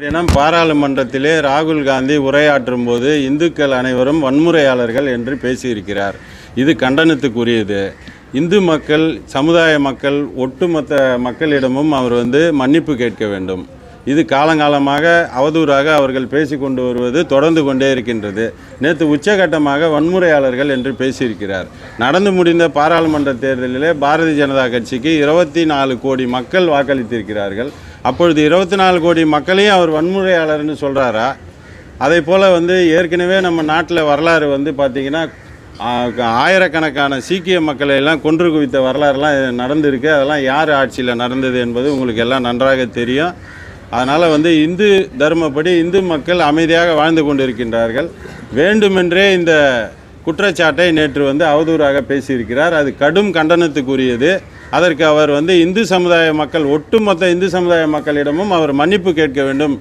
தினம் பாராளுமன்றத்திலே ராகுல் காந்தி உரையாற்றும் போது இந்துக்கள் அனைவரும் வன்முறையாளர்கள் என்று பேசியிருக்கிறார். இது கண்டனத்துக்குரியது. இந்து மக்கள், சமுதாய மக்கள், ஒட்டுமொத்த மக்களிடமும் அவர் மன்னிப்பு கேட்க வேண்டும். இது காலங்காலமாக அவதூறாக அவர்கள் பேசி கொண்டு வருவது தொடர்ந்து கொண்டே இருக்கின்றது. நேற்று உச்சகட்டமாக வன்முறையாளர்கள் என்று பேசியிருக்கிறார். நடந்து முடிந்த பாராளுமன்ற தேர்தலிலே பாரதிய ஜனதா கட்சிக்கு 24 கோடி மக்கள் வாக்களித்திருக்கிறார்கள். அப்பொழுது 24 கோடி மக்களையும் அவர் வன்முறையாளர்னு சொல்கிறாரா? அதே போல் ஏற்கனவே நம்ம நாட்டில் வரலாறு பார்த்திங்கன்னா ஆயிரக்கணக்கான சீக்கிய மக்களை எல்லாம் கொன்று குவித்த வரலாறுலாம் நடந்திருக்கு. அதெல்லாம் யார் ஆட்சியில் நடந்தது என்பது உங்களுக்கு எல்லாம் நன்றாக தெரியும். அதனால் இந்து தர்மப்படி இந்து மக்கள் அமைதியாக வாழ்ந்து கொண்டிருக்கின்றார்கள். வேண்டுமென்றே இந்த குற்றச்சாட்டை நேற்று அவதூறாக பேசியிருக்கிறார். அது கடும் கண்டனத்துக்குரியது. அதற்கு அவர் இந்து சமுதாய மக்கள், ஒட்டுமொத்த இந்து சமுதாய மக்களிடமும் அவர் மன்னிப்பு கேட்க வேண்டும்.